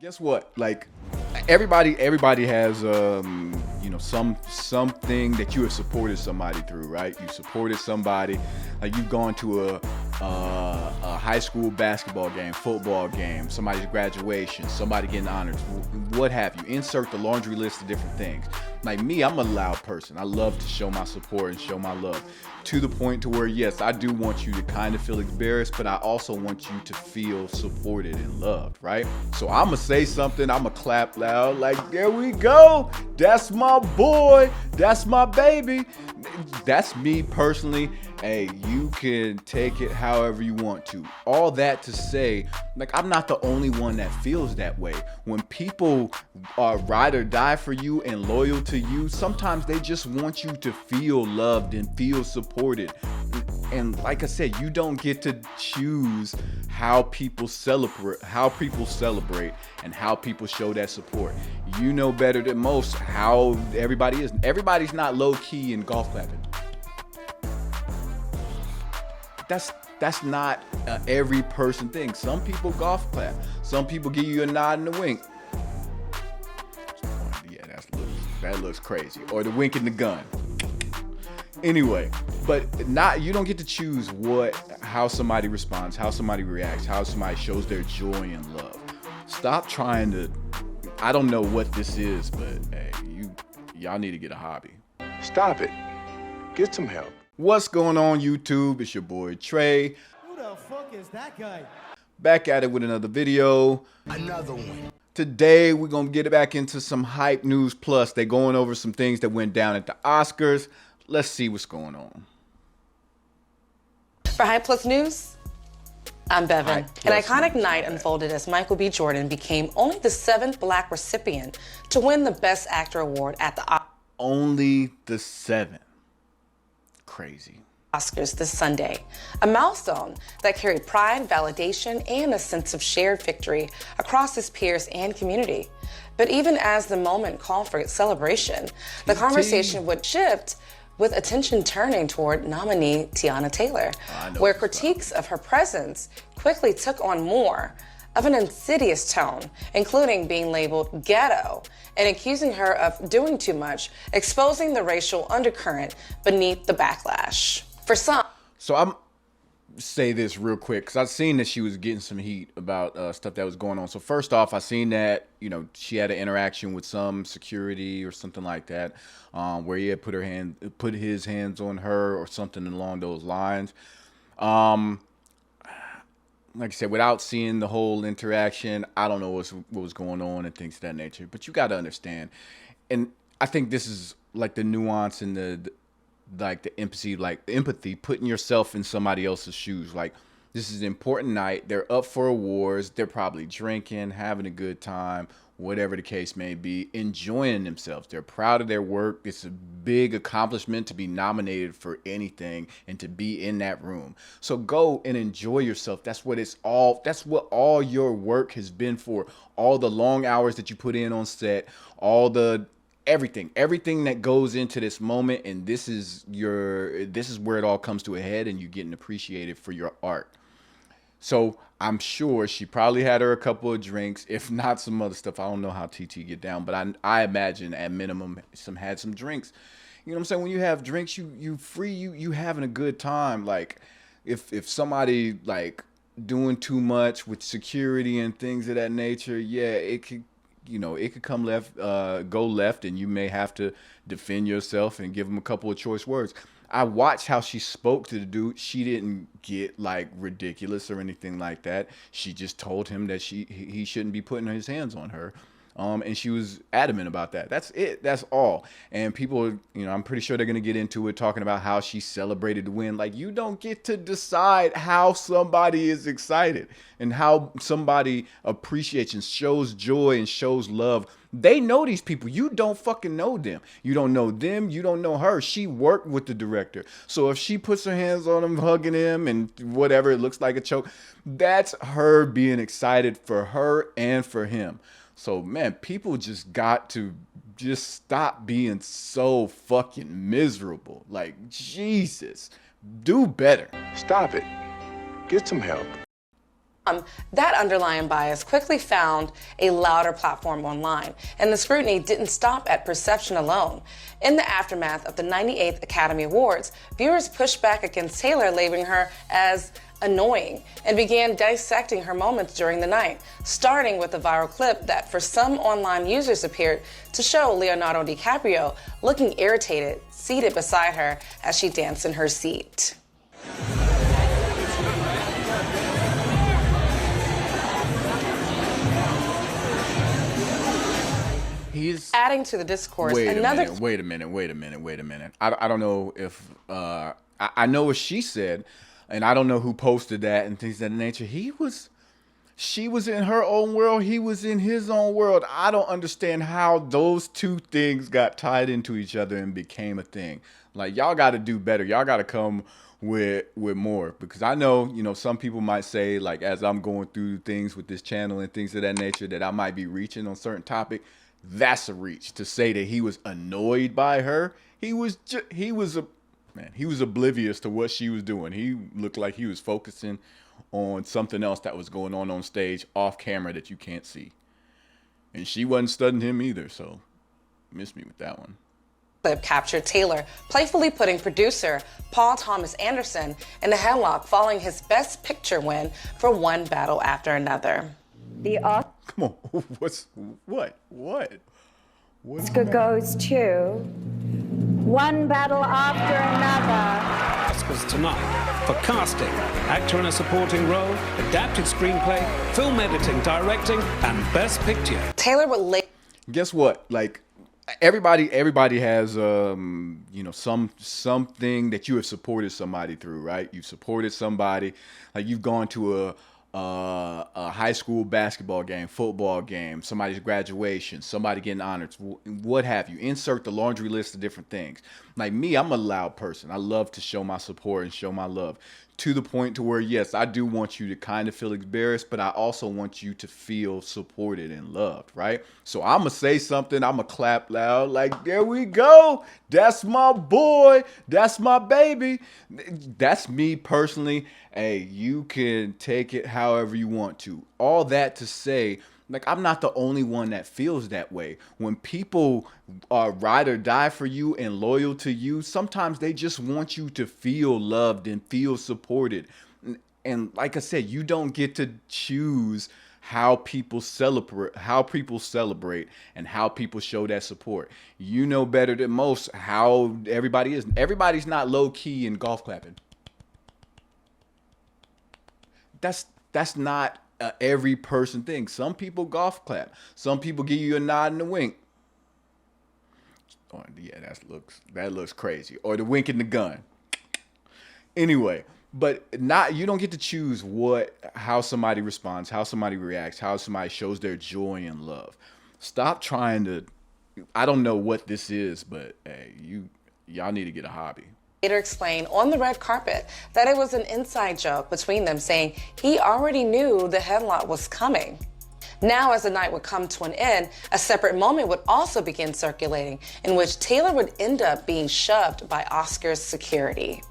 Guess what? Like everybody has something that you have supported somebody through, right? You supported somebody, like you've gone to a high school basketball game, football game, somebody's graduation, somebody getting honors, what have you. Insert the laundry list of different things. Like me, I'm a loud person. I love to show my support and show my love to the point to where, yes, I do want you to kind of feel embarrassed, but I also want you to feel supported and loved, right? So I'm gonna say something, I'm gonna clap loud, like, there we go. That's my boy. That's my baby. That's me personally. Hey, you can take it however you want to. All that to say, like, I'm not the only one that feels that way. When people are ride or die for you and loyal to you, sometimes they just want you to feel loved and feel supported. And like I said, you don't get to choose how people celebrate, and how people show that support. You know better than most how everybody is. Everybody's not low key in golf clapping. That's not every person thing. Some people golf clap. Some people give you a nod and a wink. Yeah, that looks crazy. Or the wink and the gun. Anyway, but you don't get to choose how somebody responds, how somebody reacts, how somebody shows their joy and love. Stop trying to, I don't know what this is, but hey, y'all need to get a hobby. Stop it. Get some help. What's going on, YouTube? It's your boy Trey. Who the fuck is that guy? Back at it with another video. Another one. Today, we're going to get back into some hype news. Plus, they're going over some things that went down at the Oscars. Let's see what's going on. For Hype Plus News, I'm Bevan. An iconic night unfolded as Michael B. Jordan became only the 7th Black recipient to win the Best Actor award at the Only the 7th. Crazy. Oscars this Sunday, a milestone that carried pride, validation, and a sense of shared victory across his peers and community. But even as the moment called for celebration, the conversation would shift, with attention turning toward nominee Teyana Taylor, where critiques of her presence quickly took on more of an insidious tone, including being labeled ghetto and accusing her of doing too much, exposing the racial undercurrent beneath the backlash. For some, so I'm say this real quick because I've seen that she was getting some heat about stuff that was going on. So first off, I seen that she had an interaction with some security or something like that, where he had put his hands on her or something along those lines. Like I said, without seeing the whole interaction, I don't know what was going on and things of that nature. But you got to understand, and I think this is like the nuance and the empathy, putting yourself in somebody else's shoes. Like, this is an important night. They're up for awards. They're probably drinking, having a good time, whatever the case may be, enjoying themselves. They're proud of their work. It's a big accomplishment to be nominated for anything and to be in that room. So go and enjoy yourself. That's what all your work has been for. All the long hours that you put in on set, everything that goes into this moment, and this is where it all comes to a head, and you're getting appreciated for your art. So I'm sure she probably had her a couple of drinks, if not some other stuff. I don't know how TT get down, but I imagine at minimum had some drinks. You know what I'm saying? When you have drinks, you having a good time. Like if somebody like doing too much with security and things of that nature, yeah, it could come go left, and you may have to defend yourself and give him a couple of choice words. I watched how she spoke to the dude. She didn't get like ridiculous or anything like that. She just told him that he shouldn't be putting his hands on her. And she was adamant about that. That's it. That's all. And people, I'm pretty sure they're going to get into it, talking about how she celebrated the win. Like, you don't get to decide how somebody is excited and how somebody appreciates and shows joy and shows love. They know these people. You don't fucking know them. You don't know them. You don't know her. She worked with the director. So if she puts her hands on him, hugging him and whatever, it looks like a choke, that's her being excited for her and for him. So, man, people just got to just stop being so fucking miserable. Like, Jesus, do better. Stop it. Get some help. That underlying bias quickly found a louder platform online, and the scrutiny didn't stop at perception alone. In the aftermath of the 98th Academy Awards, viewers pushed back against Taylor, labeling her as annoying, and began dissecting her moments during the night, starting with a viral clip that for some online users appeared to show Leonardo DiCaprio looking irritated, seated beside her as she danced in her seat. He's adding to the discourse. Wait a minute. I don't know if I know what she said, and I don't know who posted that and things of that nature. She was in her own world. He was in his own world. I don't understand how those two things got tied into each other and became a thing. Like, y'all got to do better. Y'all got to come with more, because I know, some people might say, like, as I'm going through things with this channel and things of that nature, that I might be reaching on certain topic. That's a reach to say that he was annoyed by her. He was oblivious to what she was doing. He looked like he was focusing on something else that was going on stage off camera that you can't see. And she wasn't studying him either, so missed me with that one. Clip captured Taylor playfully putting producer Paul Thomas Anderson in a headlock following his Best Picture win for one battle after another. Come on, what? Oscar goes to One Battle After Another. Oscars tonight for casting, actor in a supporting role, adapted screenplay, film editing, directing, and Best Picture. Taylor would lay. Guess what? Like, everybody has something that you have supported somebody through, right? You've supported somebody, like you've gone to a high school basketball game, football game, somebody's graduation, somebody getting honored, what have you. Insert the laundry list of different things. Like me, I'm a loud person. I love to show my support and show my love, to the point to where, yes, I do want you to kind of feel embarrassed, but I also want you to feel supported and loved, right? So I'm going to say something, I'm going to clap loud, like, there we go. That's my boy. That's my baby. That's me personally. Hey, you can take it however you want to. All that to say, like, I'm not the only one that feels that way. When people ride or die for you and loyal to you, sometimes they just want you to feel loved and feel supported. And like I said, you don't get to choose how people celebrate, and how people show that support. You know better than most how everybody is. Everybody's not low key in golf clapping. That's not every person thing. Some people golf clap. Some people give you a nod and a wink. Oh, yeah, that looks crazy. Or the wink and the gun. Anyway, but you don't get to choose how somebody responds, how somebody reacts, how somebody shows their joy and love. Stop trying to. I don't know what this is, but hey, y'all need to get a hobby. Later explained on the red carpet that it was an inside joke between them, saying he already knew the headlock was coming. Now, as the night would come to an end, a separate moment would also begin circulating in which Taylor would end up being shoved by Oscar's security.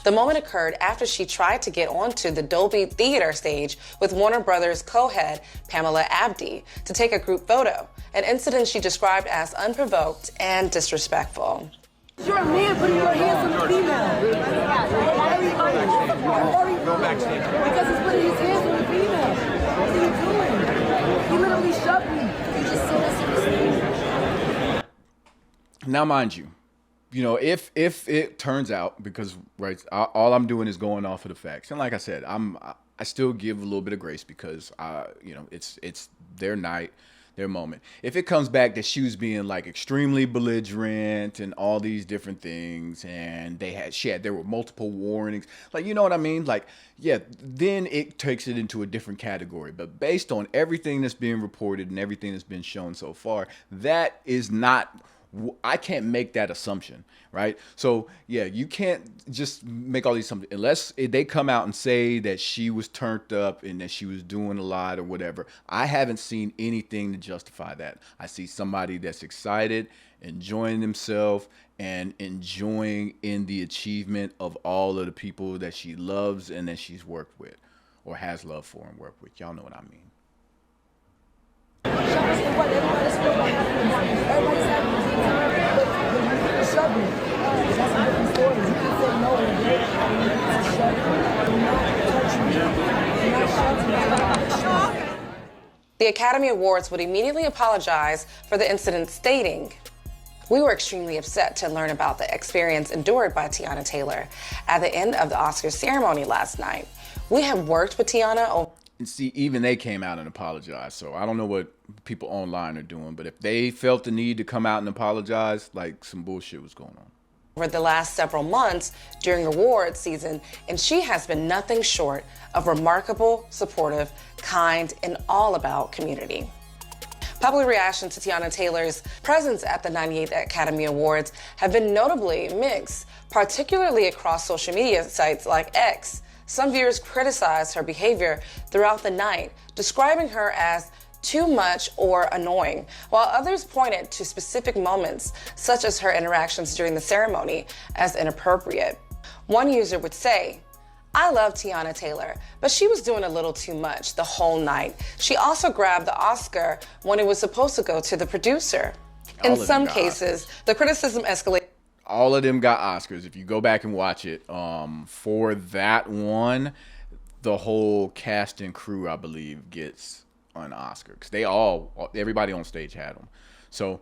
The moment occurred after she tried to get onto the Dolby Theater stage with Warner Brothers co-head Pamela Abdi to take a group photo, an incident she described as unprovoked and disrespectful. You're a man putting your hands on a female. Go backstage. Because he's putting his hands on a female. What are you doing? He literally shoved me. You just said us on the stage. Now, mind you, if it turns out, because right, all I'm doing is going off of the facts, and like I said, I still give a little bit of grace because it's their night, their moment. If it comes back that she was being like extremely belligerent and all these different things, and there were multiple warnings, like, you know what I mean? Like, yeah, then it takes it into a different category. But based on everything that's being reported and everything that's been shown so far, that is not. I can't make that assumption, right? So yeah, you can't just make all these assumptions unless they come out and say that she was turned up and that she was doing a lot or whatever. I haven't seen anything to justify that. I see somebody that's excited, enjoying themselves, and enjoying in the achievement of all of the people that she loves and that she's worked with. or has love for and work with. Y'all know what I mean. The Academy Awards would immediately apologize for the incident, stating, "We were extremely upset to learn about the experience endured by Teyana Taylor at the end of the Oscars ceremony last night. We have worked with Teyana." And see, even they came out and apologized. So I don't know what people online are doing, but if they felt the need to come out and apologize, like some bullshit was going on over the last several months during award season, and she has been nothing short of remarkable, supportive, kind, and all about community. Public reaction to Teyana Taylor's presence at the 98th Academy Awards have been notably mixed, particularly across social media sites like X. Some viewers criticized her behavior throughout the night, describing her as too much or annoying, while others pointed to specific moments, such as her interactions during the ceremony, as inappropriate. One user would say, "I love Teyana Taylor, but she was doing a little too much the whole night. She also grabbed the Oscar when it was supposed to go to the producer." In some cases, the criticism escalated. All of them got Oscars. If you go back and watch it, for that one, the whole cast and crew, I believe, gets an Oscar because everybody on stage had them. So,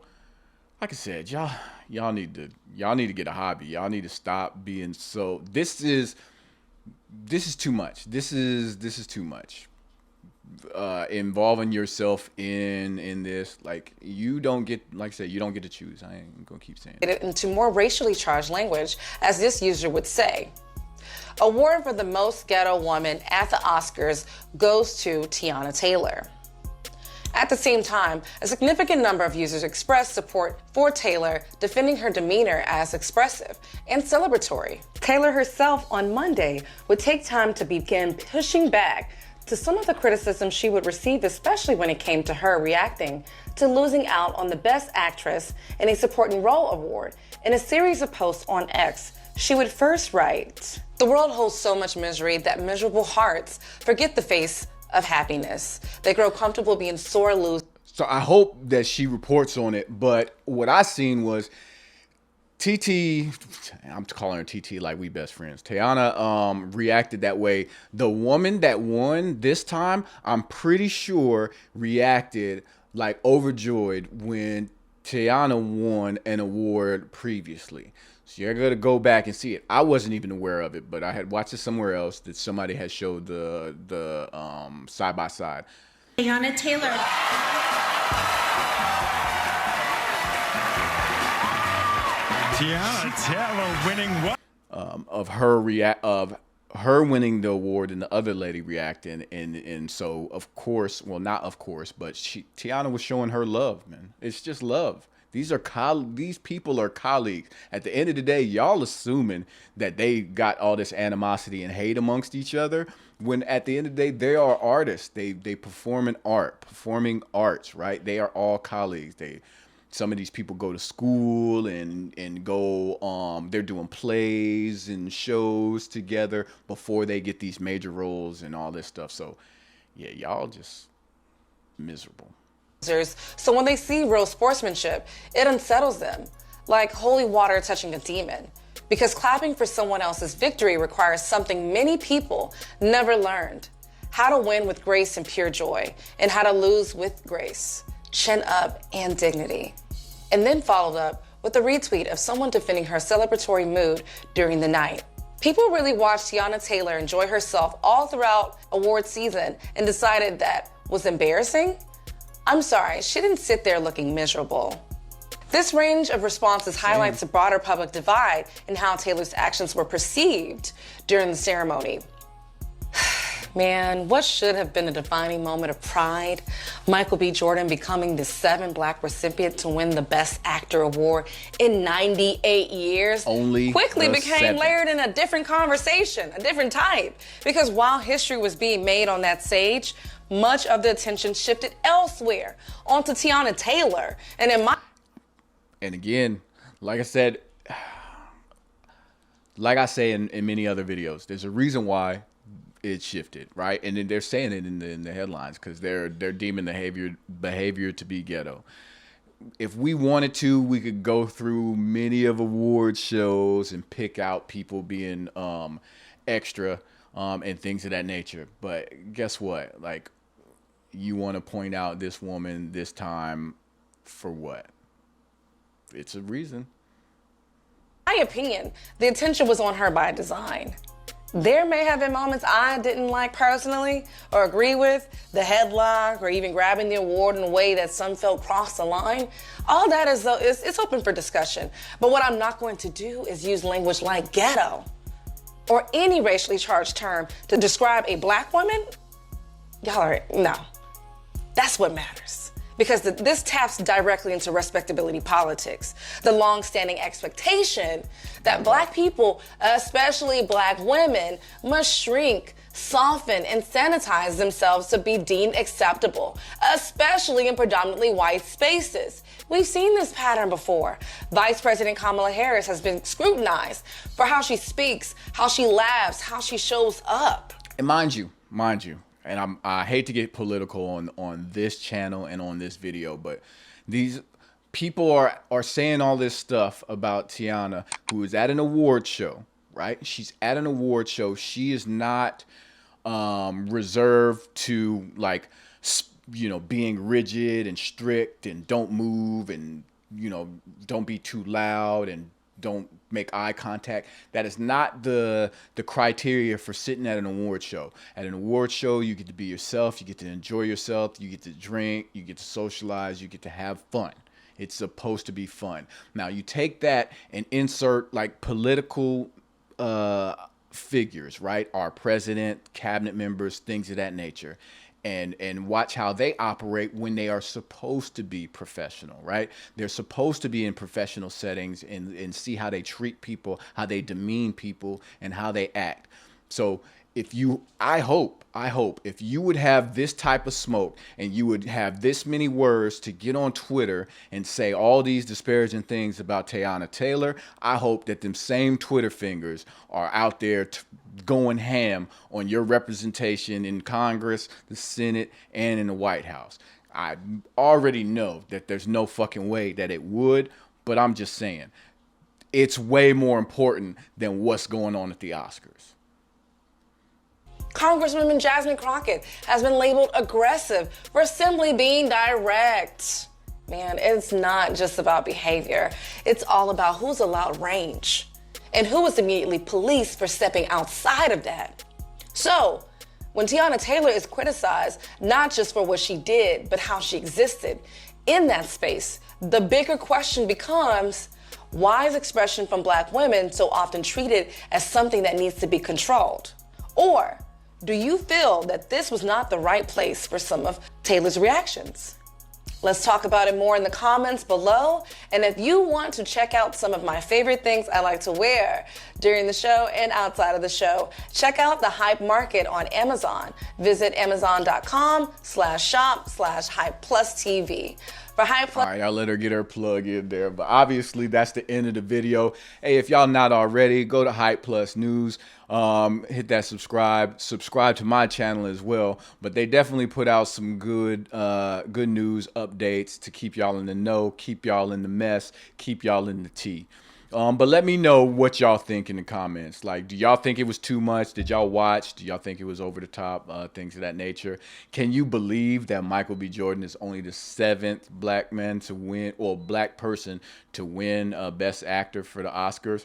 like I said, y'all need to get a hobby. Y'all need to stop being so. This is too much. This is too much. Involving yourself in this, like, you don't get, like I said, you don't get to choose. I ain't gonna keep saying it. Into more racially charged language, as this user would say. Award for the most ghetto woman at the Oscars goes to Teyana Taylor. At the same time, a significant number of users expressed support for Taylor, defending her demeanor as expressive and celebratory. Taylor herself on Monday would take time to begin pushing back to some of the criticism she would receive, especially when it came to her reacting to losing out on the Best Actress in a Supporting Role award. In a series of posts on X, she would first write, "The world holds so much misery that miserable hearts forget the face of happiness. They grow comfortable being sore losers." So I hope that she reports on it, but what I seen was TT, I'm calling her TT like we best friends. Teyana reacted that way. The woman that won this time, I'm pretty sure reacted like overjoyed when Teyana won an award previously. So you're gonna go back and see it. I wasn't even aware of it, but I had watched it somewhere else that somebody had showed the side by side. Teyana Taylor. Teyana Taylor winning what? Of her winning the award and the other lady reacting, and so of course, well, not of course, but Teyana was showing her love, man. It's just love. These people are colleagues. At the end of the day, y'all assuming that they got all this animosity and hate amongst each other, when at the end of the day, they are artists. They performing arts, right? They are all colleagues. Some of these people go to school and go, they're doing plays and shows together before they get these major roles and all this stuff. So yeah, y'all just miserable. So when they see real sportsmanship, it unsettles them, like holy water touching a demon. Because clapping for someone else's victory requires something many people never learned: how to win with grace and pure joy, and how to lose with grace, chin up, and dignity. And then followed up with a retweet of someone defending her celebratory mood during the night. People really watched Teyana Taylor enjoy herself all throughout award season and decided that was embarrassing? I'm sorry, she didn't sit there looking miserable. This range of responses highlights the broader public divide in how Taylor's actions were perceived during the ceremony. Man, what should have been a defining moment of pride? Michael B. Jordan becoming the 7th Black recipient to win the Best Actor award in 98 years quickly became layered in a different conversation, a different type. Because while history was being made on that stage, much of the attention shifted elsewhere onto Teyana Taylor. And again, like I said, like I say in many other videos, there's a reason why it shifted, right? And then they're saying it in the headlines because they're deeming the behavior to be ghetto. If we wanted to, we could go through many of award shows and pick out people being extra and things of that nature. But guess what? Like, you want to point out this woman this time for what? It's a reason. My opinion, the attention was on her by design. There may have been moments I didn't like personally or agree with, the headlock or even grabbing the award in a way that some felt crossed the line. All that is, it's open for discussion. But what I'm not going to do is use language like ghetto or any racially charged term to describe a black woman. Y'all are, no. That's what matters. Because this taps directly into respectability politics, the long-standing expectation that black people, especially black women, must shrink, soften, and sanitize themselves to be deemed acceptable, especially in predominantly white spaces. We've seen this pattern before. Vice President Kamala Harris has been scrutinized for how she speaks, how she laughs, how she shows up. And mind you, and I hate to get political on this channel and on this video, but these people are saying all this stuff about Teyana, who is at an award show, right? She's at an award show. She is not reserved to, like, you know, being rigid and strict and don't move and, you know, don't be too loud and don't make eye contact. That is not the criteria for sitting at an award show. At an award show, you get to be yourself, you get to enjoy yourself, you get to drink, you get to socialize, you get to have fun. It's supposed to be fun. Now, you take that and insert, like, political figures, right? Our president, cabinet members, things of that nature. And watch how they operate when they are supposed to be professional, right? They're supposed to be in professional settings and see how they treat people, how they demean people, and how they act. So I hope if you would have this type of smoke and you would have this many words to get on Twitter and say all these disparaging things about Teyana Taylor, I hope that them same Twitter fingers are out there going ham on your representation in Congress, the Senate, and in the White House. I already know that there's no fucking way that it would, but I'm just saying, it's way more important than what's going on at the Oscars. Congresswoman Jasmine Crockett has been labeled aggressive for simply being direct. Man, it's not just about behavior. It's all about who's allowed range and who was immediately policed for stepping outside of that. So, when Teyana Taylor is criticized, not just for what she did, but how she existed in that space, the bigger question becomes, why is expression from black women so often treated as something that needs to be controlled? Or do you feel that this was not the right place for some of Taylor's reactions? Let's talk about it more in the comments below. And if you want to check out some of my favorite things I like to wear during the show and outside of the show, check out the Hype Market on Amazon. Visit amazon.com/shop/HypePlusTV. For Hype Plus. All right, I'll let her get her plug in there. But obviously, that's the end of the video. Hey, if y'all not already, go to Hype Plus News. Hit that subscribe to my channel as well. But they definitely put out some good news updates to keep y'all in the know, keep y'all in the mess, keep y'all in the tea. But let me know what y'all think in the comments. Like, do y'all think it was too much? Did y'all watch? Do y'all think it was over the top? Things of that nature. Can you believe that Michael B. Jordan is only the 7th black man to win, or black person to win Best Actor for the Oscars?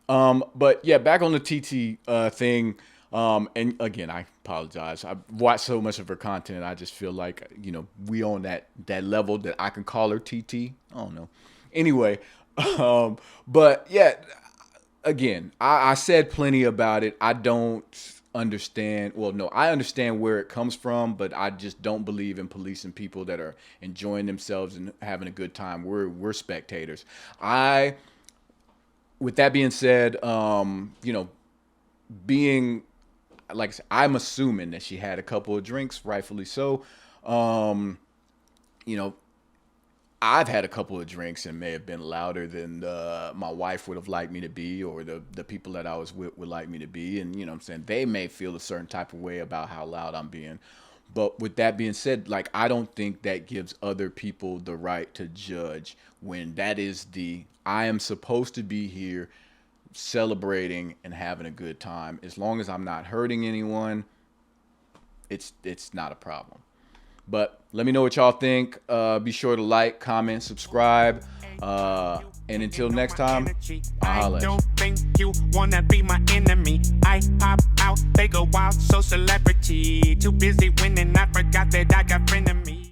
But yeah, back on the TT thing. And again, I apologize. I've watched so much of her content. I just feel like, you know, we on that level that I can call her TT. I don't know. Anyway. But yeah, again, I said plenty about it. I don't understand. Well, no, I understand where it comes from, but I just don't believe in policing people that are enjoying themselves and having a good time. We're spectators. With that being said, you know, being like I said, I'm assuming that she had a couple of drinks, rightfully so. You know, I've had a couple of drinks and may have been louder than my wife would have liked me to be, or the people that I was with would like me to be. And, you know what I'm saying, they may feel a certain type of way about how loud I'm being. But with that being said, like, I don't think that gives other people the right to judge when that is I am supposed to be here celebrating and having a good time. As long as I'm not hurting anyone, it's not a problem. But let me know what y'all think. Be sure to like, comment, subscribe. And until next time, I'll holla at you. Don't think you wanna be my enemy. I pop out, they go wild, so celebrity. Too busy winning, I forgot that I got frenemies.